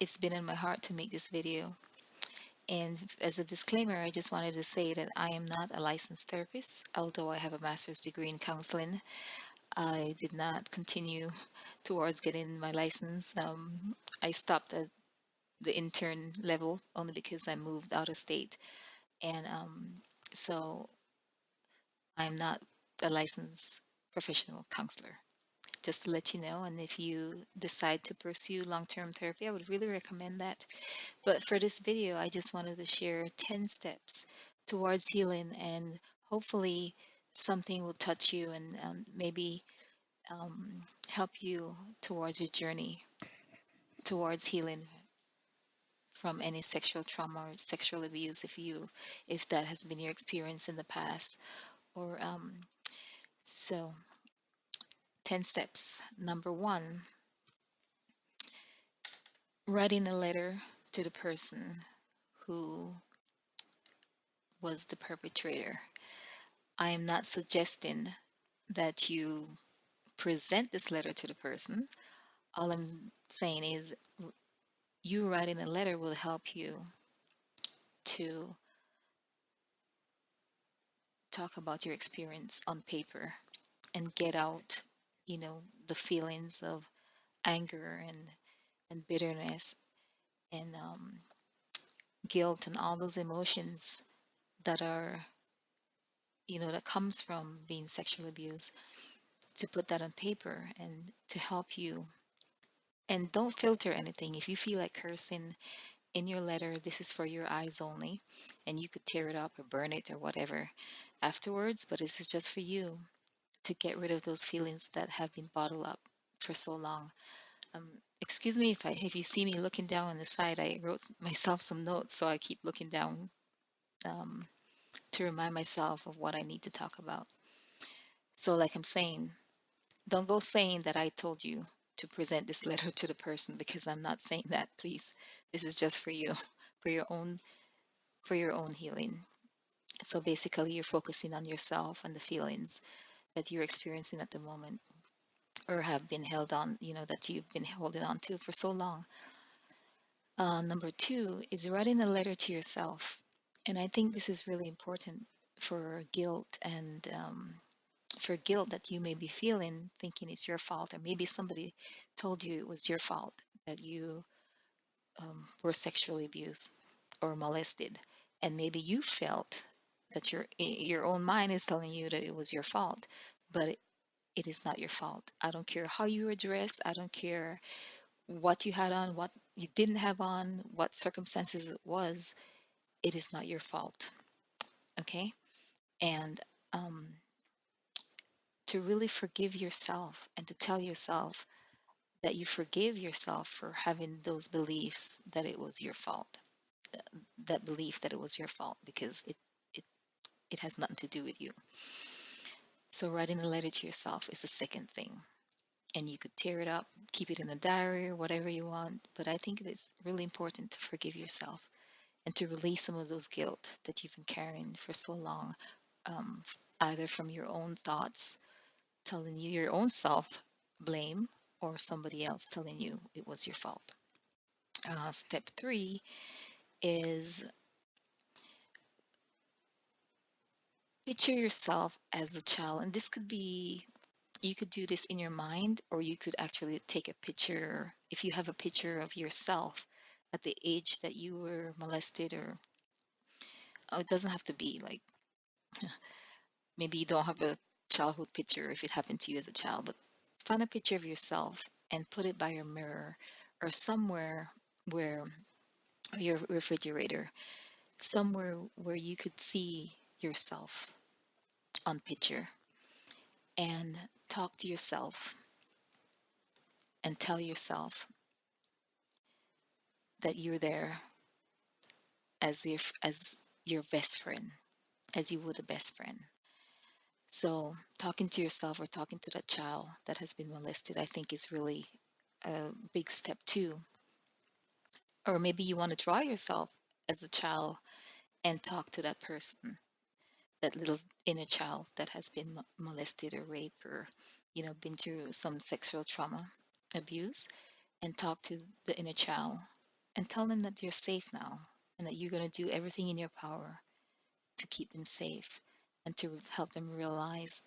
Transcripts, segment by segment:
it's been in my heart to make this video. And as a disclaimer, I just wanted to say that I am not a licensed therapist, although I have a master's degree in counseling. I did not continue towards getting my license. I stopped at the intern level only because I moved out of state. And so I'm not a licensed professional counselor, just to let you know. And if you decide to pursue long-term therapy, I would really recommend that. But for this video, I just wanted to share 10 steps towards healing, and hopefully something will touch you and maybe help you towards your journey towards healing from any sexual trauma or sexual abuse, if that has been your experience in the past. Or so 10 steps. Number one, writing a letter to the person who was the perpetrator. I am not suggesting that you present this letter to the person. All I'm saying is you writing a letter will help you to talk about your experience on paper and get out, the feelings of anger and bitterness and guilt and all those emotions that are, that comes from being sexually abused, to put that on paper and to help you. And don't filter anything. If you feel like cursing in your letter, this is for your eyes only, and you could tear it up or burn it or whatever afterwards, but this is just for you to get rid of those feelings that have been bottled up for so long. Excuse me if you see me looking down on the side. I wrote myself some notes, so I keep looking down um, to remind myself of what I need to talk about. So, like I'm saying, don't go saying that I told you to present this letter to the person, because I'm not saying that. Please, this is just for you, for your own for your own healing. So basically, you're focusing on yourself and the feelings that you're experiencing at the moment, or have been held on, that you've been holding on to for so long. Number two is writing a letter to yourself. And I think this is really important for guilt, and for guilt that you may be feeling, thinking it's your fault, or maybe somebody told you it was your fault that you were sexually abused or molested, and maybe you felt that your own mind is telling you that it was your fault, but it is not your fault. I don't care how you were dressed. I don't care what you had on, what you didn't have on, what circumstances it was. It is not your fault. Okay. And um, to really forgive yourself and to tell yourself that you forgive yourself for having those beliefs that it was your fault, that belief that it was your fault, because it, it has nothing to do with you. So writing a letter to yourself is the second thing. And you could tear it up, keep it in a diary or whatever you want. But I think it's really important to forgive yourself and to release some of those guilt that you've been carrying for so long, um, either from your own thoughts telling you your own self blame, or somebody else telling you it was your fault. Step three is picture yourself as a child. And this could be, you could do this in your mind, or you could actually take a picture. If you have a picture of yourself at the age that you were molested, or it doesn't have to be like, maybe you don't have a childhood picture if it happened to you as a child, but find a picture of yourself and put it by your mirror or somewhere where, your refrigerator, somewhere where you could see yourself on picture, and talk to yourself and tell yourself that you're there as your best friend, as you would a best friend. So talking to yourself or talking to that child that has been molested, I think is really a big step too. Or maybe you want to draw yourself as a child and talk to that person, that little inner child that has been molested or raped, or been through some sexual trauma, abuse, and talk to the inner child and tell them that you're safe now and that you're going to do everything in your power to keep them safe and to help them realize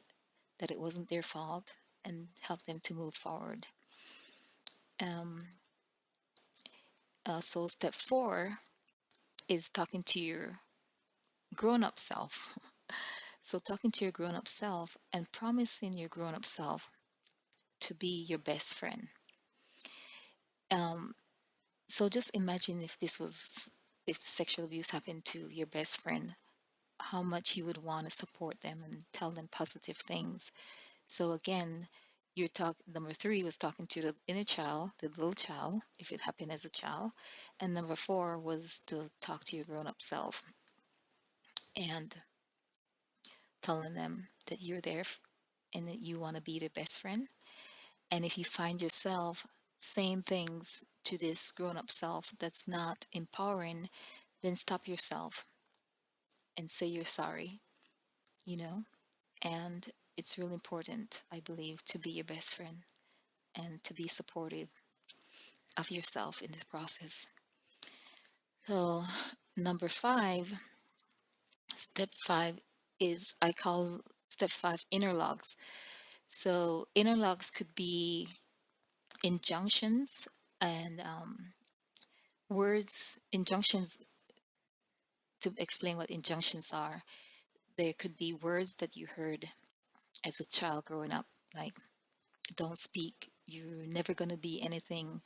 that it wasn't their fault and help them to move forward. Um, so, step four is talking to your grown up self. So, talking to your grown up self and promising your grown up self to be your best friend. Um, so, just imagine if the sexual abuse happened to your best friend, how much you would want to support them and tell them positive things. So again, number three was talking to the inner child, the little child, if it happened as a child. And number four was to talk to your grown up self and telling them that you're there and that you want to be their best friend. And if you find yourself saying things to this grown up self that's not empowering, then stop yourself and say you're sorry, you know? And it's really important, I believe, to be your best friend and to be supportive of yourself in this process. So, number five, step five is I call step five inner logs. So, inner logs could be injunctions and words, injunctions. To explain what injunctions are, there could be words that you heard as a child growing up, like don't speak, you're never going to be anything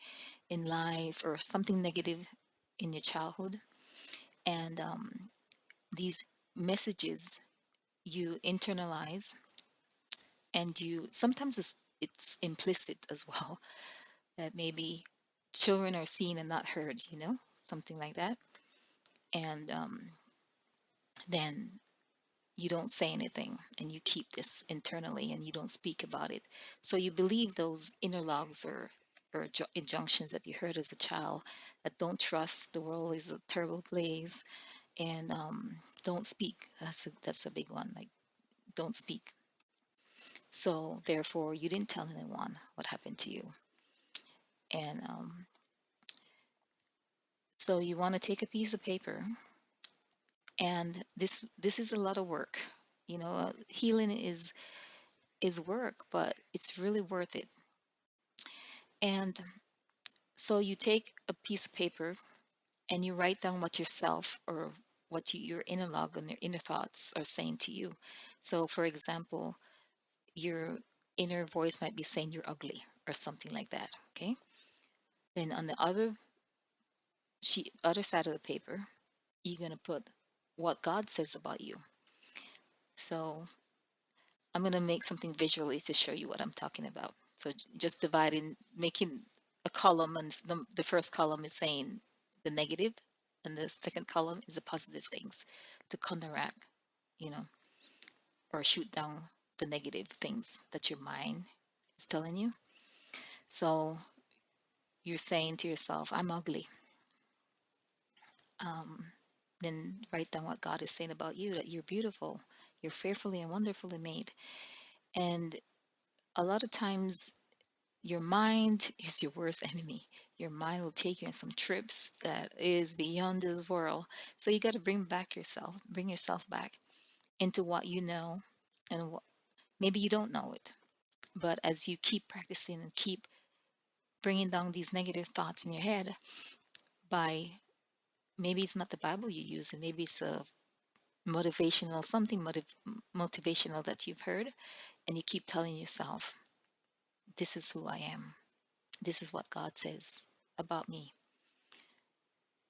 in life, or something negative in your childhood. And these messages you internalize, and you sometimes it's implicit as well, that maybe children are seen and not heard, something like that. And then you don't say anything and you keep this internally and you don't speak about it. So you believe those inner logs or injunctions that you heard as a child, that don't trust, the world is a terrible place, and don't speak. That's a big one. Like, don't speak. So therefore, you didn't tell anyone what happened to you. And so you want to take a piece of paper, and this is a lot of work. Healing is work, but it's really worth it. And so you take a piece of paper and you write down what yourself, or your inner log and your inner thoughts are saying to you. So, for example, your inner voice might be saying you're ugly or something like that. Okay. Then on the other side of the paper, you're gonna put what God says about you. So I'm gonna make something visually to show you what I'm talking about. So just dividing, making a column, and the first column is saying the negative, and the second column is the positive things to counteract, you know, or shoot down the negative things that your mind is telling you. So you're saying to yourself, I'm ugly. Um, then write down what God is saying about you, that you're beautiful, you're fearfully and wonderfully made. And a lot of times, your mind is your worst enemy. Your mind will take you on some trips that is beyond this world. So you got to bring yourself back into what you know, and maybe you don't know it. But as you keep practicing and keep bringing down these negative thoughts in your head, by maybe it's not the Bible you use, and maybe it's a motivational that you've heard, and you keep telling yourself, this is who I am. This is what God says about me.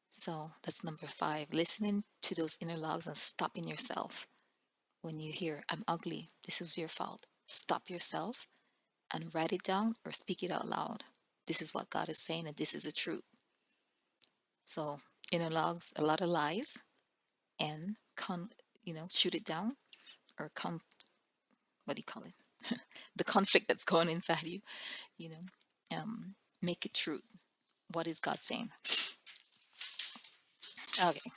So that's number five, listening to those inner logs and stopping yourself. When you hear, I'm ugly, this is your fault, stop yourself and write it down or speak it out loud. This is what God is saying, and this is the truth. So inner logs, a lot of lies, and shoot it down, or what do you call it? The conflict that's going inside you, you know, make it true. What is God saying? Okay.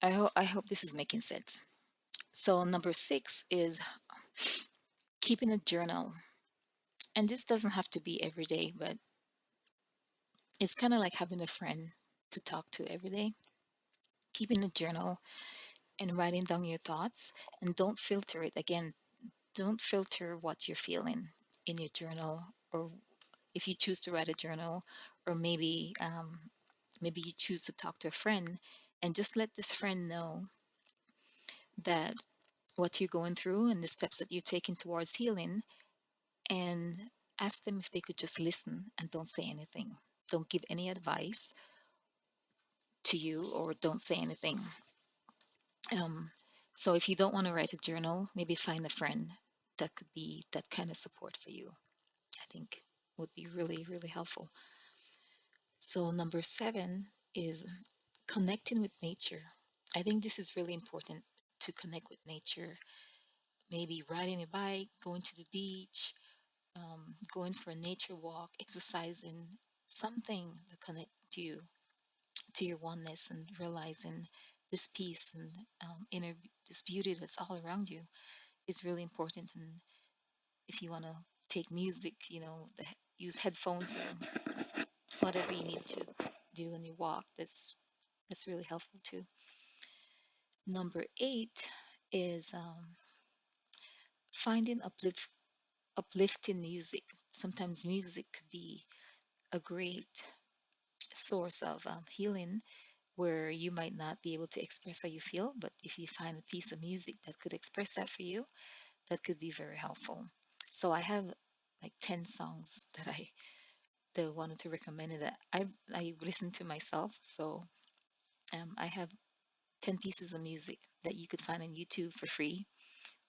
I hope this is making sense. So number six is keeping a journal. And this doesn't have to be every day, but It's kind of like having a friend to talk to every day. Keeping a journal and writing down your thoughts, and don't filter it. Again, don't filter what you're feeling in your journal, or if you choose to write a journal, or maybe you choose to talk to a friend, and just let this friend know that what you're going through and the steps that you're taking towards healing, and ask them if they could just listen and don't say anything. Don't give any advice to you, or don't say anything. Um, so if you don't want to write a journal, maybe find a friend that could be that kind of support for you. I think would be really, really helpful. So number 7 is connecting with nature. I think this is really important, to connect with nature. Maybe riding a bike, going to the beach, going for a nature walk, exercising, something that connect you to your oneness, and realizing this peace and inner this beauty that's all around you is really important. And if you want to take music, use headphones or whatever you need to do when you walk. That's really helpful too. Number 8 is finding uplifting music. Sometimes music could be a great source of healing, where you might not be able to express how you feel, but if you find a piece of music that could express that for you, that could be very helpful. So I have like 10 songs that I wanted to recommend, and that I listen to myself. So I have 10 pieces of music that you could find on YouTube for free,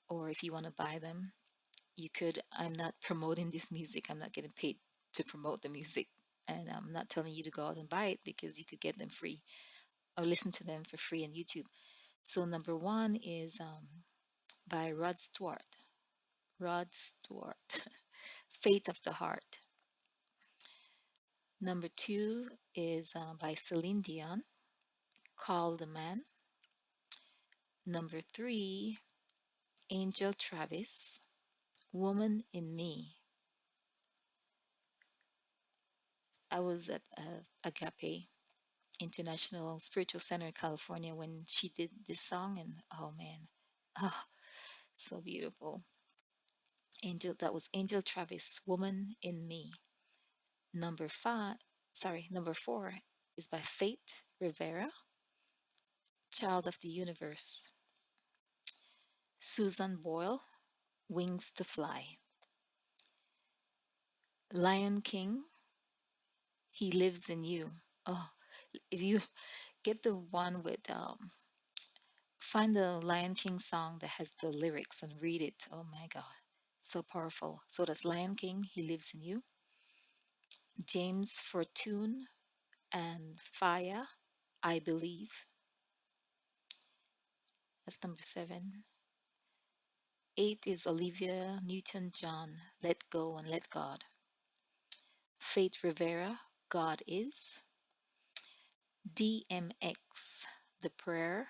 or if you want to buy them, you could. I'm not promoting this music. I'm not getting paid to promote the music, and I'm not telling you to go out and buy it, because you could get them free or listen to them for free on YouTube. So number 1 is by Rod Stewart. Rod Stewart, Fate of the Heart. Number 2 is by Celine Dion, Call the Man. Number 3, Angel Travis, Woman in Me. I was at Agape International Spiritual Center in California when she did this song, and oh man, oh, so beautiful. That was Angel Travis, Woman in Me. Number 4 is by Fate Rivera, Child of the Universe. Susan Boyle, Wings to Fly. Lion King, He Lives in You. Oh, if you get the one with find the Lion King song that has the lyrics and read it. Oh my God, so powerful. So that's Lion King, He Lives in You. James Fortune and Fire, I Believe. That's number 7. 8 is Olivia Newton-John, Let Go and Let God. Faith Rivera, God Is. DMX, The Prayer.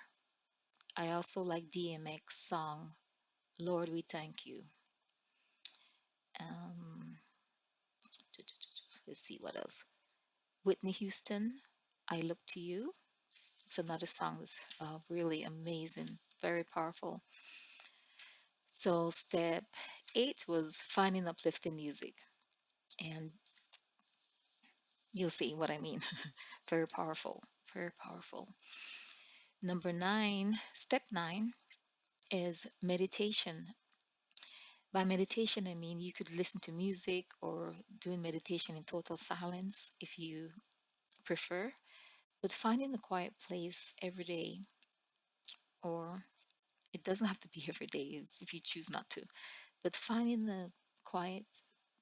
I also like DMX song, Lord We Thank You. Um, let's see what else. Whitney Houston, I Look to You. It's another song that's really amazing, very powerful. So step 8 was finding uplifting music, and you'll see what I mean. Very powerful, very powerful. Number 9, step 9 is meditation. By meditation, I mean you could listen to music or doing meditation in total silence if you prefer, but finding a quiet place every day, or it doesn't have to be every day if you choose not to, but finding a quiet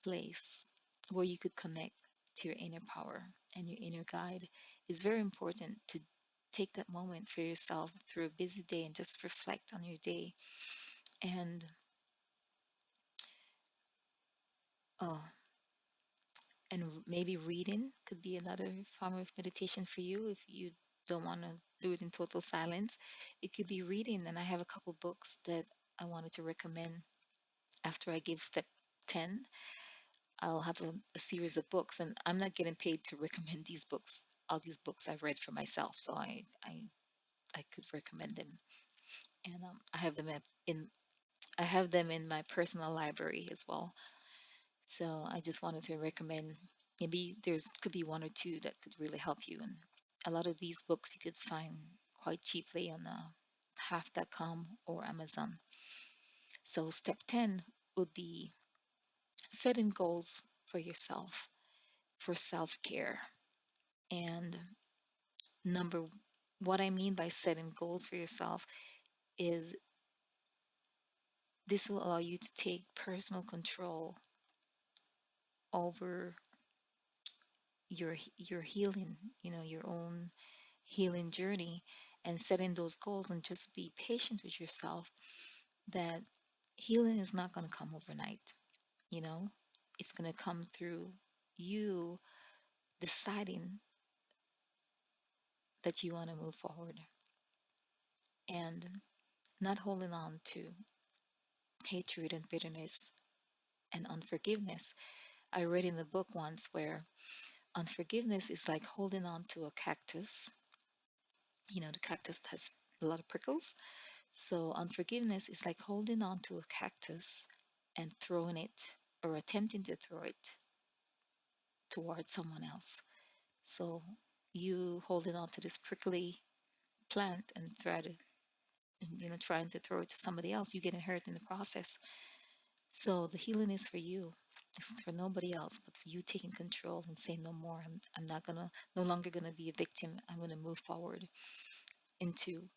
place where you could connect to your inner power and your inner guide is very important. To take that moment for yourself through a busy day and just reflect on your day. And oh, maybe reading could be another form of meditation for you if you don't want to do it in total silence. It could be reading, and I have a couple books that I wanted to recommend after I give step 10. I'll have a series of books, and I'm not getting paid to recommend these books. All these books I've read for myself, so I could recommend them, and I have them in I have them in my personal library as well. So I just wanted to recommend, maybe there's could be one or two that could really help you. And a lot of these books you could find quite cheaply on half.com or Amazon. So step 10 would be setting goals for yourself for self-care. And number what I mean by setting goals for yourself is this will allow you to take personal control over your healing, your own healing journey, and setting those goals, and just be patient with yourself that healing is not going to come overnight. you know it's going to come through you deciding that you want to move forward, and not holding on to hatred and bitterness and unforgiveness. I read in the book once where unforgiveness is like holding on to a cactus. The cactus has a lot of prickles. So unforgiveness is like holding on to a cactus and throwing it, or attempting to throw it towards someone else. So you holding on to this prickly plant and trying to throw it to somebody else, you getting hurt in the process. So the healing is for you. It's for nobody else, but you taking control and saying no more. I'm not gonna, no longer gonna be a victim. I'm gonna move forward into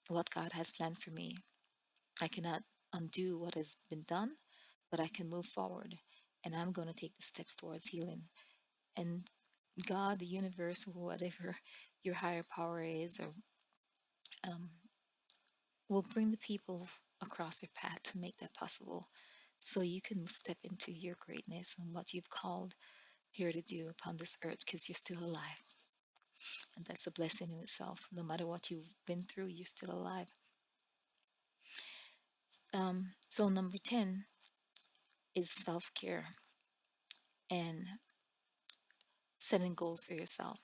what God has planned for me. I cannot undo what has been done, but I can move forward, and I'm going to take the steps towards healing. And God, the universe, whatever your higher power is, or um, will bring the people across your path to make that possible, so you can step into your greatness and what you've called here to do upon this earth, because you're still alive. And that's a blessing in itself. No matter what you've been through, you're still alive. So number 10 is self-care and setting goals for yourself.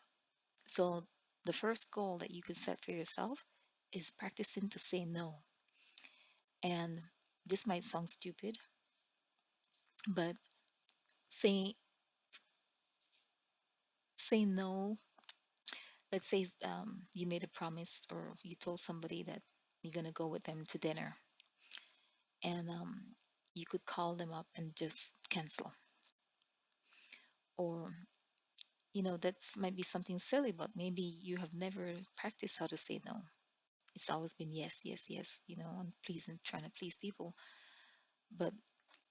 So the first goal that you could set for yourself is practicing to say no. And this might sound stupid, but say say no. Let's say you made a promise, or you told somebody that you're gonna go with them to dinner, and you could call them up and just cancel. Or that's might be something silly, but maybe you have never practiced how to say no. It's always been yes, yes, yes, and pleasing, trying to please people. But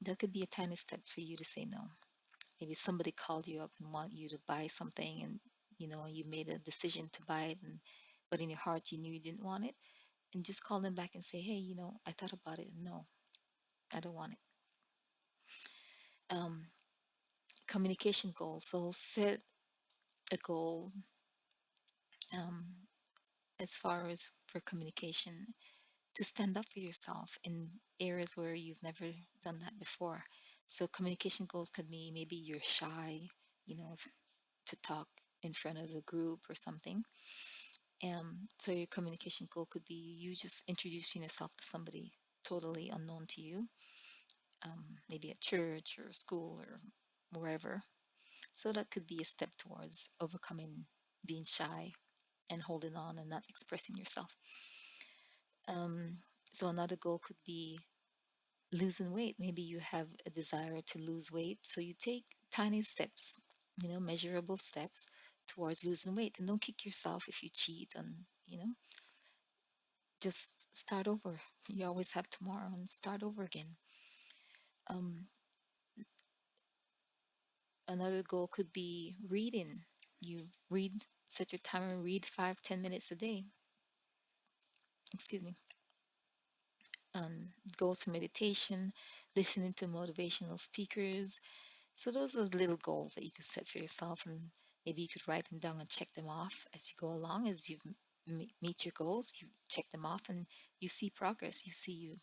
that could be a tiny step for you to say no. Maybe somebody called you up and want you to buy something, and you made a decision to buy it, and but in your heart you knew you didn't want it, and just call them back and say, hey, I thought about it, and no, I don't want it. um, Communication goals. So set a goal, um, as far as for communication, to stand up for yourself in areas where you've never done that before. So communication goals could be, maybe you're shy, to talk in front of a group or something. So your communication goal could be you just introducing yourself to somebody totally unknown to you, maybe at church or school or wherever. So that could be a step towards overcoming being shy and holding on and not expressing yourself. Um, so another goal could be losing weight. Maybe you have a desire to lose weight, so you take tiny steps, measurable steps towards losing weight, and don't kick yourself if you cheat. And just start over. You always have tomorrow, and start over again. Um, Another goal could be reading. You read, set your timer, and read 5-10 minutes a day. Excuse me. Goals for meditation, listening to motivational speakers. So those are little goals that you could set for yourself, and maybe you could write them down and check them off as you go along. As you meet your goals, you check them off, and you see progress. You see,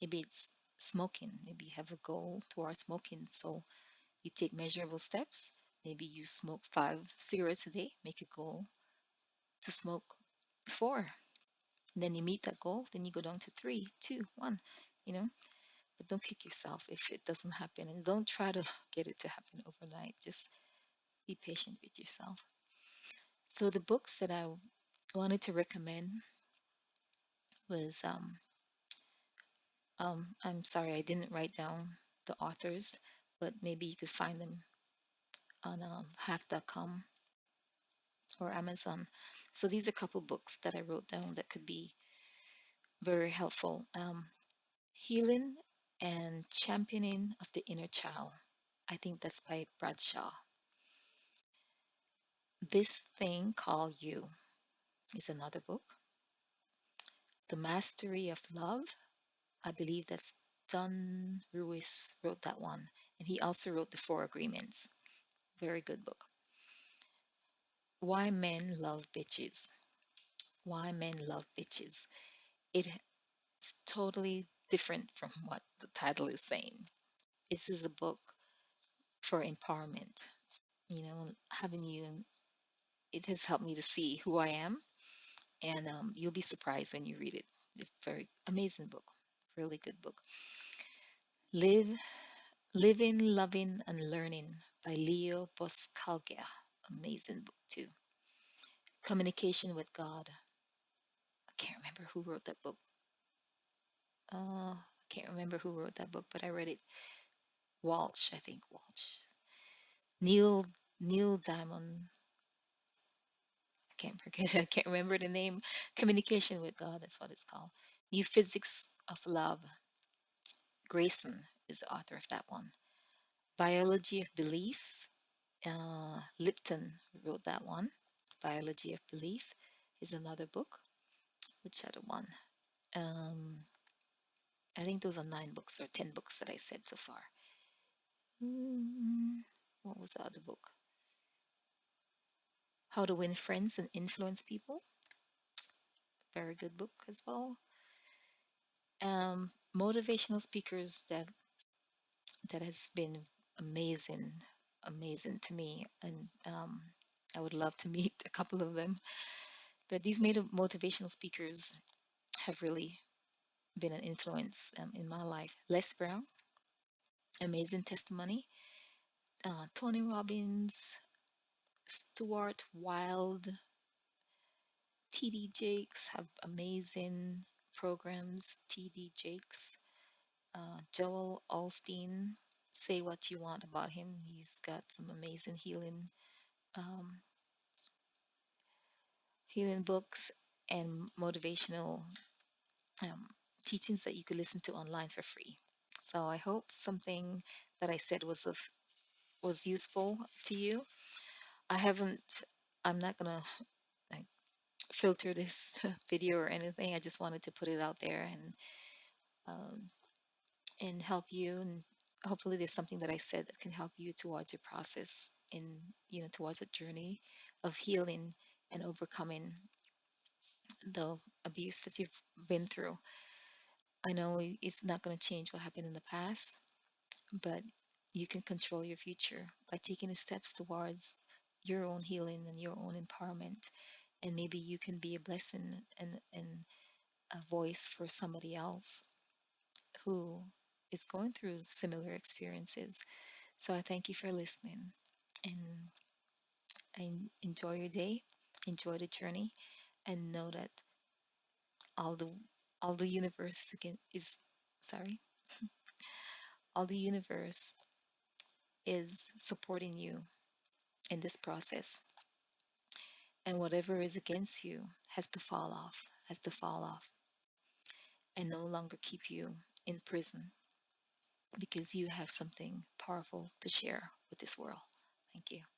maybe it's smoking. Maybe you have a goal towards smoking. So You take measurable steps. Maybe you smoke 5 cigarettes a day, make a goal to smoke four. And then you meet that goal, then you go down to three, two, one, you know. But don't kick yourself if it doesn't happen. And don't try to get it to happen overnight. Just be patient with yourself. So the books that I wanted to recommend was I'm sorry I didn't write down the authors, but maybe you could find them on half.com or Amazon. So these are a couple books that I wrote down that could be very helpful. Healing and Championing of the Inner Child. I think that's by Bradshaw. This Thing Called You is another book. The Mastery of Love. I believe that's Don Ruiz wrote that one. And he also wrote The Four Agreements. Very good book. Why Men Love Bitches. Why Men Love Bitches. It's totally different from what the title is saying. This is a book for empowerment. Having you, it has helped me to see who I am, and you'll be surprised when you read it. It's a very amazing book, really good book. Live, Living, Loving, and Learning by Leo Buscaglia. Amazing book too. Communication with God. I can't remember who wrote that book. I can't remember who wrote that book, but I read it. Walsh, I think Walsh. Neale Neale Diamond. I can't forget. I can't remember the name. Communication with God. That's what it's called. New Physics of Love. Grayson is the author of that one. Biology of Belief. Lipton wrote that one. Biology of Belief is another book. Which other one? Um, I think those are 9 books or 10 books that I said so far. What was the other book? How to Win Friends and Influence People. Very good book as well. Motivational speakers that has been amazing, amazing to me, and I would love to meet a couple of them. But these motivational speakers have really been an influence in my life. Les Brown, amazing testimony. Tony Robbins, Stuart Wilde, TD Jakes have amazing programs. TD Jakes, Joel Osteen, say what you want about him. He's got some amazing um, healing books and motivational um, teachings that you could listen to online for free. So I hope something that I said was useful to you. I haven't. I'm not gonna like, filter this video or anything. I just wanted to put it out there um, and help you. And hopefully, there's something that I said that can help you towards your process in towards a journey of healing and overcoming the abuse that you've been through. I know it's not going to change what happened in the past, but you can control your future by taking the steps towards your own healing and your own empowerment. And maybe you can be a blessing and a voice for somebody else who is going through similar experiences. So I thank you for listening and enjoy your day, enjoy the journey, and know that all the all the universe again is sorry, all the universe is supporting you in this process. And whatever is against you has to fall off, and no longer keep you in prison because you have something powerful to share with this world. Thank you.